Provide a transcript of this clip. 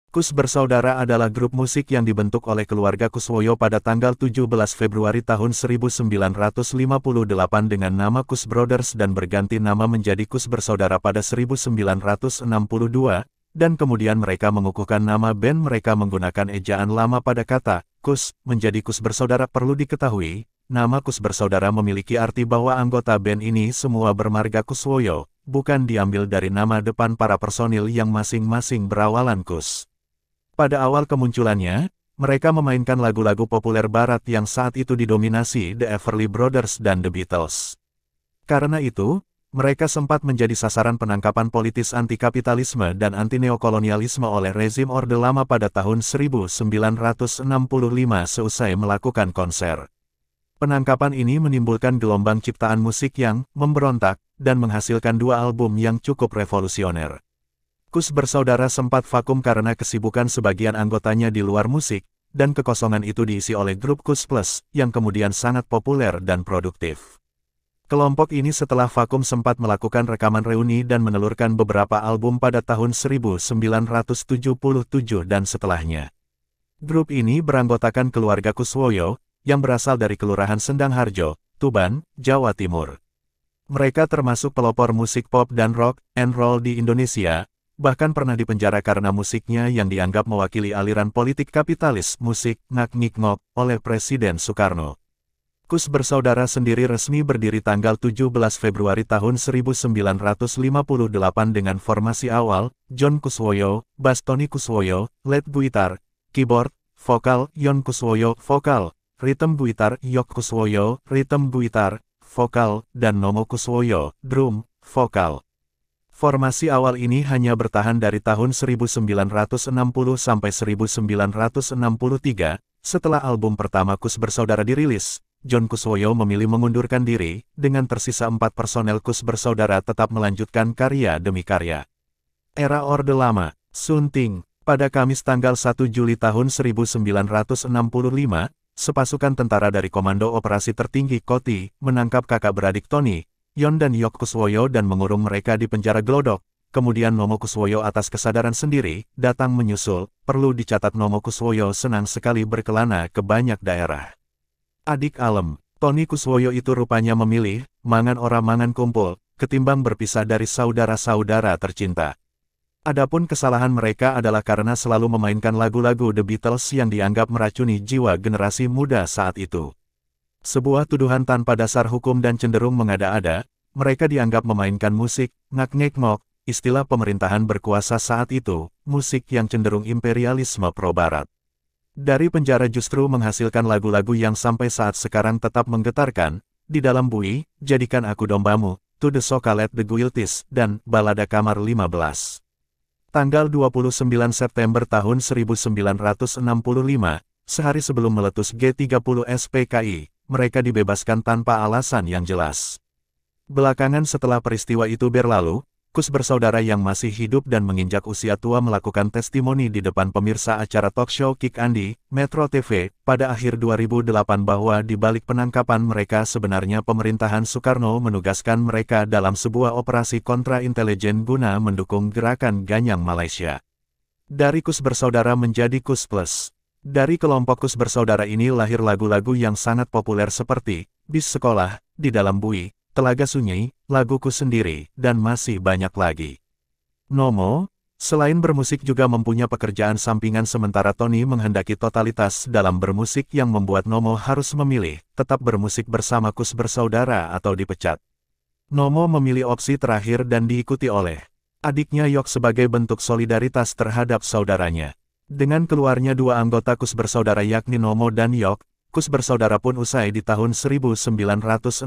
Kus Bersaudara adalah grup musik yang dibentuk oleh keluarga Kuswoyo pada tanggal 17 Februari tahun 1958 dengan nama Kus Brothers dan berganti nama menjadi Kus Bersaudara pada 1962, dan kemudian mereka mengukuhkan nama band mereka menggunakan ejaan lama pada kata Kus menjadi Kus Bersaudara. Perlu diketahui, nama Kus Bersaudara memiliki arti bahwa anggota band ini semua bermarga Kuswoyo, bukan diambil dari nama depan para personil yang masing-masing berawalan Kus. Pada awal kemunculannya, mereka memainkan lagu-lagu populer barat yang saat itu didominasi The Everly Brothers dan The Beatles. Karena itu, mereka sempat menjadi sasaran penangkapan politis anti-kapitalisme dan anti-neokolonialisme oleh rezim Orde Lama pada tahun 1965 seusai melakukan konser. Penangkapan ini menimbulkan gelombang ciptaan musik yang memberontak dan menghasilkan dua album yang cukup revolusioner. Kus Bersaudara sempat vakum karena kesibukan sebagian anggotanya di luar musik, dan kekosongan itu diisi oleh grup Kus Plus, yang kemudian sangat populer dan produktif. Kelompok ini setelah vakum sempat melakukan rekaman reuni dan menelurkan beberapa album pada tahun 1977 dan setelahnya. Grup ini beranggotakan keluarga Kuswoyo, yang berasal dari Kelurahan Sendang Harjo, Tuban, Jawa Timur. Mereka termasuk pelopor musik pop dan rock and roll di Indonesia, bahkan pernah dipenjara karena musiknya yang dianggap mewakili aliran politik kapitalis musik ngak-ngik-ngok oleh Presiden Soekarno. Kus Bersaudara sendiri resmi berdiri tanggal 17 Februari tahun 1958 dengan formasi awal, John Kuswoyo, bass Tony Kuswoyo, lead guitar, keyboard, vokal, Yon Kuswoyo, vokal, rhythm guitar, Yok Kuswoyo, rhythm guitar, vokal, dan Nomo Kuswoyo, drum, vokal. Formasi awal ini hanya bertahan dari tahun 1960 sampai 1963, setelah album pertama Kus Bersaudara dirilis, John Kuswoyo memilih mengundurkan diri, dengan tersisa 4 personel Kus Bersaudara tetap melanjutkan karya demi karya. Era Orde Lama, Sunting, pada Kamis tanggal 1 Juli tahun 1965, sepasukan tentara dari Komando Operasi Tertinggi Koti, menangkap kakak beradik Tony, Yon dan Yok Kuswoyo dan mengurung mereka di penjara Glodok. Kemudian Nomo Kuswoyo atas kesadaran sendiri, datang menyusul. Perlu dicatat Nomo Kuswoyo senang sekali berkelana ke banyak daerah. Adik alem, Tony Kuswoyo itu rupanya memilih, mangan ora mangan kumpul, ketimbang berpisah dari saudara-saudara tercinta. Adapun kesalahan mereka adalah karena selalu memainkan lagu-lagu The Beatles yang dianggap meracuni jiwa generasi muda saat itu. Sebuah tuduhan tanpa dasar hukum dan cenderung mengada-ada, mereka dianggap memainkan musik ngak-ngek-ngok, istilah pemerintahan berkuasa saat itu, musik yang cenderung imperialisme pro-barat. Dari penjara justru menghasilkan lagu-lagu yang sampai saat sekarang tetap menggetarkan, Di Dalam Bui, Jadikan Aku Dombamu, To the So-Called The Guilties, dan Balada Kamar 15. Tanggal 29 September tahun 1965, sehari sebelum meletus G30 SPKI, mereka dibebaskan tanpa alasan yang jelas. Belakangan setelah peristiwa itu berlalu, Kus Bersaudara yang masih hidup dan menginjak usia tua melakukan testimoni di depan pemirsa acara talk show Kick Andi, Metro TV, pada akhir 2008 bahwa di balik penangkapan mereka sebenarnya pemerintahan Soekarno menugaskan mereka dalam sebuah operasi kontra-intelijen guna mendukung gerakan Ganyang Malaysia. Dari Kus Bersaudara menjadi Kus Plus. Dari kelompok Kus Bersaudara ini lahir lagu-lagu yang sangat populer seperti Bis Sekolah, Di Dalam Bui, Telaga Sunyi, Laguku Sendiri, dan masih banyak lagi. Nomo, selain bermusik juga mempunyai pekerjaan sampingan sementara Tony menghendaki totalitas dalam bermusik yang membuat Nomo harus memilih, tetap bermusik bersama Kus Bersaudara atau dipecat. Nomo memilih opsi terakhir dan diikuti oleh adiknya Yok sebagai bentuk solidaritas terhadap saudaranya. Dengan keluarnya dua anggota Kus Bersaudara yakni Nomo dan Yok, Kus Bersaudara pun usai di tahun 1968.